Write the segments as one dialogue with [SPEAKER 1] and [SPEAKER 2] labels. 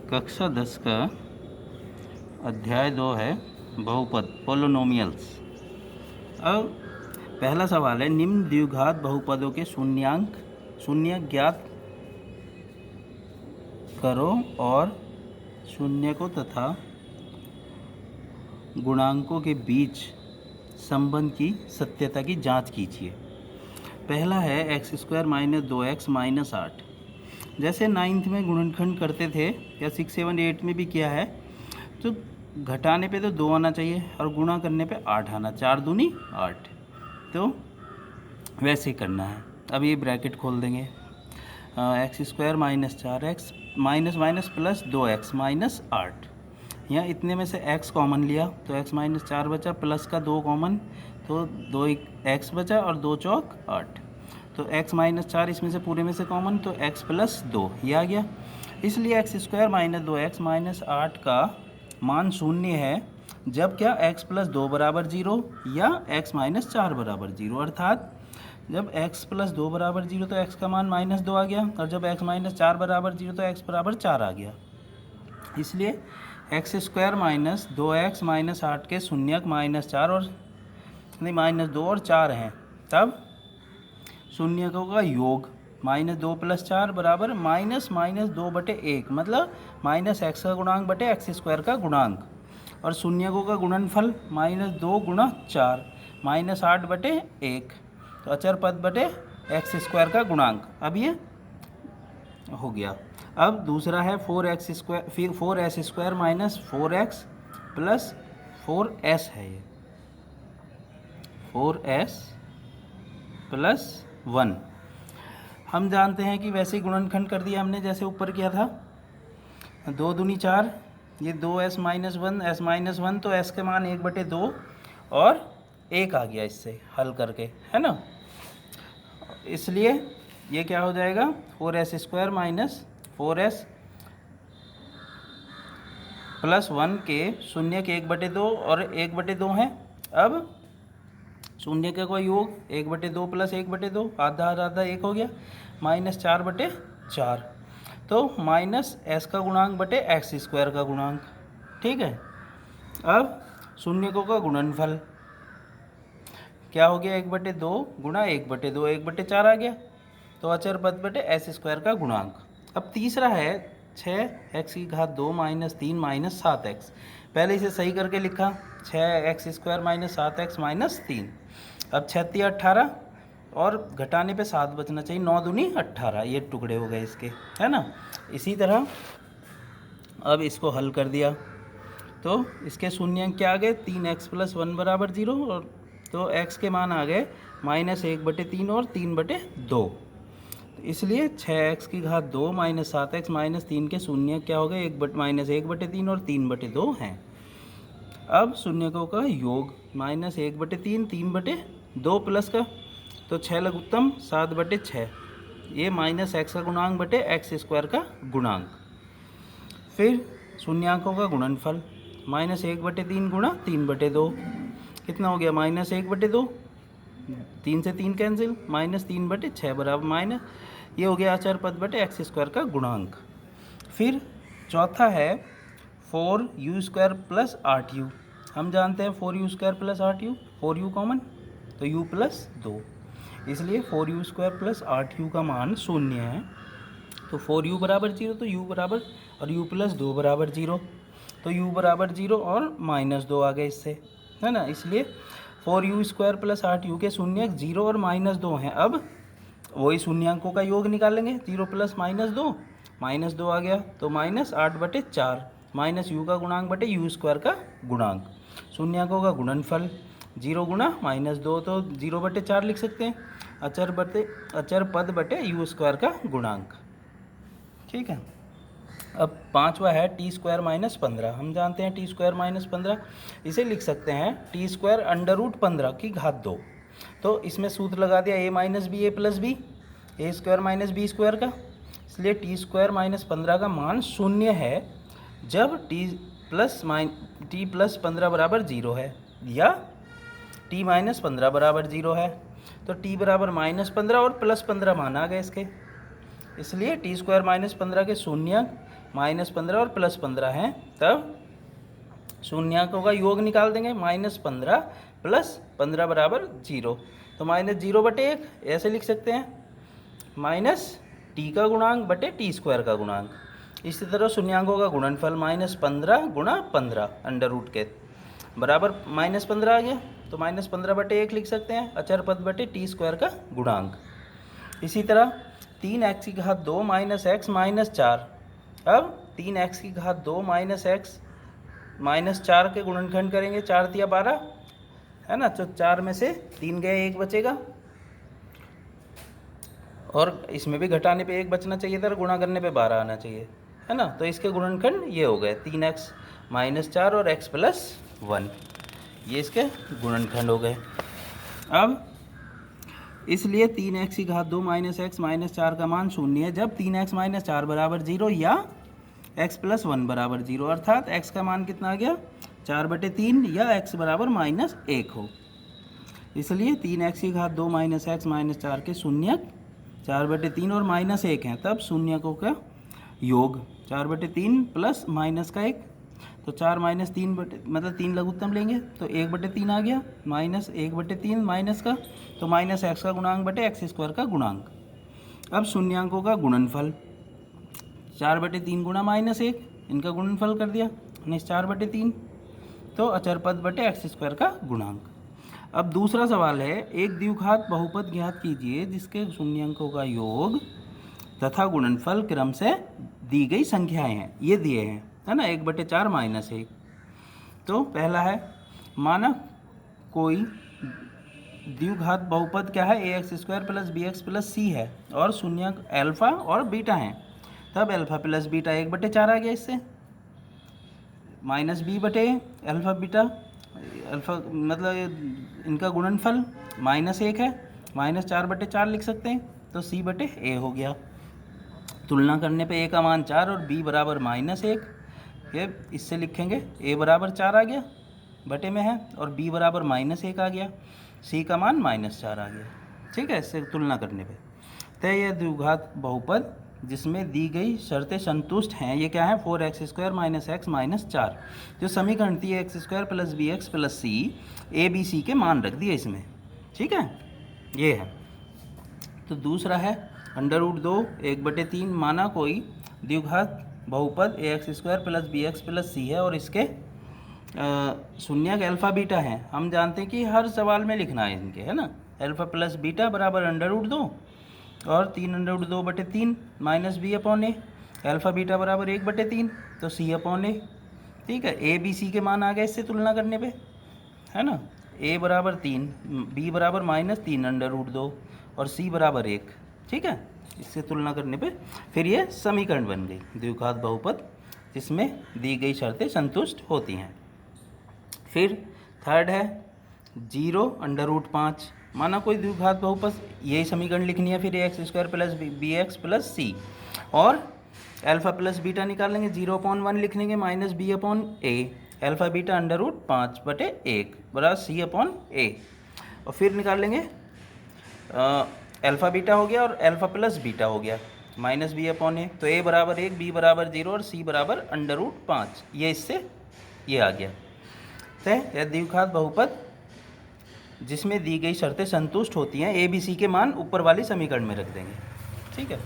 [SPEAKER 1] कक्षा 10 का अध्याय 2 है बहुपद पोलिनोमियल्स। अब पहला सवाल है, निम्न द्विघात बहुपदों के शून्य ज्ञात करो और शून्यकों तथा गुणांकों के बीच संबंध की सत्यता की जांच कीजिए। पहला है x² - 2x - 8। जैसे 9th में गुणनखंड करते थे या 6, 7, 8 में भी किया है, तो घटाने पे तो 2 आना चाहिए और गुणा करने पे 8 आना, 4 दूनी 8। तो वैसे करना है। अब ये ब्रैकेट खोल देंगे, x² - 4x minus minus plus 2x minus 8। यहाँ इतने में से x कॉमन लिया तो x - 4 बचा, प्लस का 2 कॉमन तो 2x बचा और 2 चौक 8। तो x - 4 इसमें से पूरे में से कॉमन तो x + 2 ये आ गया। इसलिए x² - 2x - 8 का मान शून्य है जब क्या x + 2 = 0 या x - 4 = 0। अर्थात जब x + 2 = 0 तो x का मान -2 आ गया, और जब x - 4 = 0 तो x = 4 आ गया। इसलिए x² - 2x - 8 के शून्यक -4 और -2 और 4 हैं। तब शून्यकों का योग -2 + 4 बराबर -2/1, मतलब -x का गुणांक बटे x² का गुणांक, और शून्यकों का गुणनफल -2 × 4 -8/1, तो अचर पद बटे x² का गुणांक। अब ये हो गया। अब दूसरा है 4x² फिर 4s² - 4x + 4s है, ये 4s + 1। हम जानते हैं कि वैसे ही गुणनखंड कर दिया हमने जैसे ऊपर किया था, 2 दूनी 4, ये 2s - 1 s - 1, तो s के मान 1/2 और 1 आ गया इससे हल करके, है ना। इसलिए ये क्या हो जाएगा, 4s² - 4s + 1 के शून्य के 1/2 और 1/2 है। अब शून्य का कोई योग 1/2 + 1/2, आधा आधा 1 हो गया, -4/4, तो -s का गुणांक बटे x² का गुणांक। ठीक है। अब शून्यकों का गुणनफल क्या हो गया, 1/2 × 1/2, 1/4 आ गया, तो अचर पद बटे s² का गुणांक। अब तीसरा है 6x2 - 3 - 7x। पहले इसे सही करके लिखा, 6x² - 7x - 3। अब 6 × 18 और घटाने पे 7 बचना चाहिए, 9 दूनी 18, ये टुकड़े हो गए इसके, है ना। इसी तरह अब इसको हल कर दिया तो इसके शून्य क्या आ गए, 3x + 1 = 0, और तो x के मान आ गए -1/3 और 3/2। इसलिए 6x2 - 7x - 3 के शून्य क्या हो गए, -1/3 और 3/2 हैं। अब शून्यकों का योग -1/3 3/2 प्लस का, तो 6 लघुत्तम 7/6, ये -x का गुणांक बटे x² का गुणांक। फिर शून्यांकों का गुणनफल -1/3 × 3/2 कितना हो गया, -1/2, 3 से 3 कैंसिल, -3/6 बराबर ये हो गया अचर पद बटे x² का गुणांक। फिर चौथा है 4u² + 8u। हम जानते हैं 4u² + 8u, 4u कॉमन तो u + 2, इसलिए 4u² + 8u का मान शून्य है, तो 4u = 0 तो u बराबर और u + 2 = 0, तो u = 0 और -2 आ गए इससे, है ना। इसलिए 4u² + 8u के शून्य 0 और -2 हैं। अब वही शून्यांकों का योग निकालेंगे, 0 + -2, -2 आ गया, तो -8/4 -u का गुणांक बटे u² का गुणांक। शून्यांकों का गुणनफल 0 × -2, तो 0/4 लिख सकते हैं, अचर पद बटे u² का गुणांक। ठीक है। अब पांचवा है t² - 15। हम जानते हैं t² - 15, इसे लिख सकते हैं t² √15 की घात 2। तो इसमें सूत्र लगा दिया a - b a + b, a² - b² का। इसलिए t² - 15 का मान शून्य है जब t + 15 = 0 है या t - 15 = 0 है, तो t = -15 और +15 मान आ गए इसके। इसलिए t² - 15 के शून्य -15 और +15 हैं, तब शून्यकों का योग निकाल देंगे। -15 + 15 बराबर 0, तो -0/1 ऐसे लिख सकते हैं, माइनस टी का गुणांक बटे टी स्क्वायर का गुणांक। इसी तरह शून्यांकों का गुणनफल -15 × 15 अंडर रूट के बराबर -15 आ गया, तो -15/1 लिख सकते हैं, अचर पद बटे टी स्क्वायर का गुणांक। इसी तरह 3x की घात 2 - x - 4, अब 3x की घात 2 - x - 4 के गुणनखंड करेंगे, 4 तिया 12 है ना, तो 4 में से 3 गए, 1 बचेगा, और इसमें भी घटाने पे 1 बचना चाहिए था और गुणा करने पे 12 आना चाहिए, है ना। तो इसके गुणनखंड ये हो गए 3x - 4 और x + 1, ये इसके गुणनखंड हो गए। अब इसलिए 3x की घात 2 - x - 4 का मान 0 है जब 3x - 4 बराबर 0 या x + 1 बराबर 0, अर्थात x का मान कितना आ गया 4/3 या x बराबर -1 हो। इसलिए 3x की घात 2 - x - 4 के शून्यक 4/3 और -1 हैं, तब शून्यकों का योग 4/3 प्लस माइनस का 1, तो 4 - 3 मतलब 3 लघुत्तम लेंगे तो 1/3 आ गया, -1/3 माइनस का, तो -x का गुणांक बटे x² का गुणांक। अब शून्यांकों का गुणनफल 4/3 गुणा -1, इनका गुणनफल कर दिया 4/3, तो अचर पद बटे x² का गुणांक। अब दूसरा सवाल है, एक द्विघात बहुपद ज्ञात कीजिए जिसके शून्यांकों का योग तथा गुणनफल क्रम से दी गई संख्याएं हैं, ये दिए हैं, है ना, 1/4 - 1। तो पहला है, माना कोई द्विघात बहुपद क्या है, ax² + bx + c है और शून्यक अल्फा और बीटा हैं, तब अल्फा + बीटा 1/4 आ गया, इससे -b/अल्फा बीटा, अल्फा मतलब इनका गुणनफल -1 है, -4/4 लिख सकते हैं, तो c/a हो गया। तुलना करने पे a का मान 4 और b बराबर -1, ये इससे लिखेंगे a बराबर 4 आ गया, बटे में है, और b बराबर -1 आ गया, c का मान -4 आ गया, ठीक है, इससे तुलना करने पे। तो यह द्विघात बहुपद जिसमें दी गई शर्तें संतुष्ट हैं, ये क्या है 4x² - x - 4, जो समीकरण थी x² + bx + c, a b c के मान रख दिए इसमें, ठीक है, ये है। तो दूसरा है √2 1/3, माना कोई द्विघात बहुपद ax² + bx + c है और इसके शून्यक अल्फा बीटा हैं। हम जानते हैं कि हर सवाल में लिखना है इनके, है ना, अल्फा + बीटा बराबर √2 और 3√2/3 -b/a, अल्फा बीटा बराबर 1/3, तो c/a, ठीक है। a b c के मान आ गए इससे तुलना करने पे, है ना, a बराबर 3, b बराबर -3√2 और c बराबर 1, ठीक है, इससे तुलना करने पे फिर ये समीकरण बन गई द्विघात बहुपद जिसमें दी गई शर्तें संतुष्ट होती हैं। फिर थर्ड है 0√5, माना कोई द्विघात बहुपद, यही समीकरण लिखनी है, फिर ax² + bx + c और अल्फा + बीटा निकालेंगे, 0/1 लिख लेंगे -b/a, अल्फा बीटा √5/1 बराबर c/a, और फिर निकालेंगे अल्फा बीटा हो गया और अल्फा + बीटा हो गया -b/a, तो a बराबर 1, b बराबर 0 और c बराबर √5, ये इससे ये आ गया। तो यह द्विघात बहुपद जिसमें दी गई शर्तें संतुष्ट होती हैं, ए बी सी के मान ऊपर वाले समीकरण में रख देंगे, ठीक है।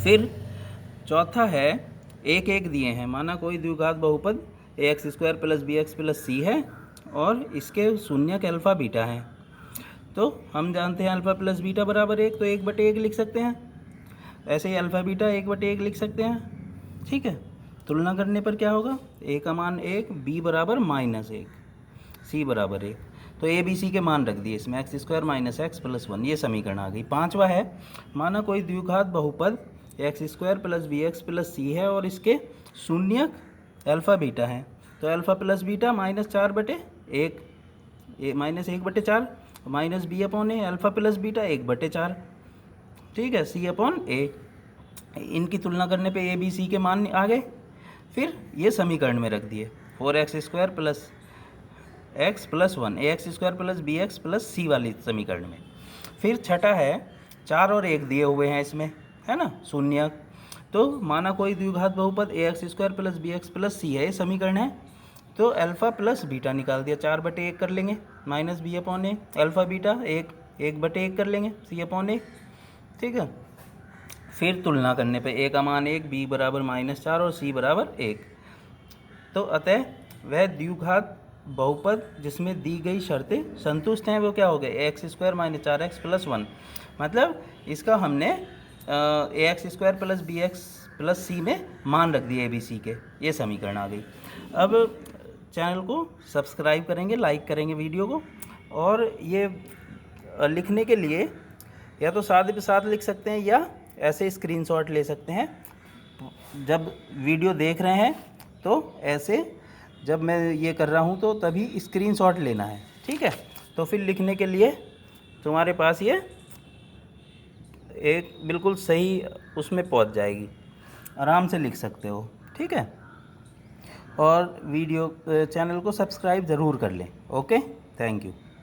[SPEAKER 1] फिर चौथा है, एक दिए हैं, माना कोई द्विघात बहुपद ax² + bx + c है और इसके शून्यक अल्फा बीटा हैं, तो हम जानते हैं अल्फा + बीटा बराबर 1, तो 1/1 लिख सकते हैं, ऐसे ही अल्फा बीटा 1/1 लिख सकते हैं, ठीक है। तुलना करने पर क्या होगा, a का मान 1, b बराबर -1, c बराबर 1, तो a b c के मान रख दिए इसमें, x² - x + 1, ये समीकरण आ गई। पांचवा है, माना कोई द्विघात बहुपद ax² + bx + c है और इसके शून्यक अल्फा बीटा है, तो alpha + beta -4/1, -1/4 -b/a, alpha + beta 1/4, ठीक है, c/a। इनकी तुलना करने पे a b c के मान आ गए, फिर ये समीकरण में रख दिए 4x² + x + 1, ax² + bx + c वाली समीकरण में। फिर छठा है, 4 और 1 दिए हुए हैं इसमें, है ना, शून्यक, तो माना कोई द्विघात बहुपद A X square plus B X plus C है, ये समीकरण है। तो अल्फ़ा प्लस बीटा निकाल दिया, 4/1 कर लेंगे माइनस बी अपॉन ए, अल्फ़ा बीटा 1/1 कर लेंगे सी अपॉन ए, ठीक है। फिर तुलना करने पे ए का मान 1, बी बराबर -4 और सी बराबर 1। तो अतः वह द्विघात बहुपद जिसमें दी गई शर्तें संतुष्ट हैं वो क्या हो गए, A X square minus 4x plus 1। मतलब इसका हमने A X square plus B X plus C में मान रख दिए ए बी सी के, ये समीकरण आ गई। अब चैनल को सब्सक्राइब करेंगे, लाइक करेंगे वीडियो को, और ये लिखने के लिए या तो साथ पे साथ लिख सकते हैं या ऐसे स्क्रीनशॉट ले सकते हैं। जब वीडियो देख रहे हैं तो ऐसे, जब मैं ये कर रहा हूँ तो तभी स्क्रीनशॉट लेना है, ठीक है। तो फिर लिखने के लिए तुम्हारे पास ये एक बिल्कुल सही उसमें पहुँच जाएगी, आराम से लिख सकते हो, ठीक है। और वीडियो चैनल को सब्सक्राइब ज़रूर कर लें। Okay, thank you.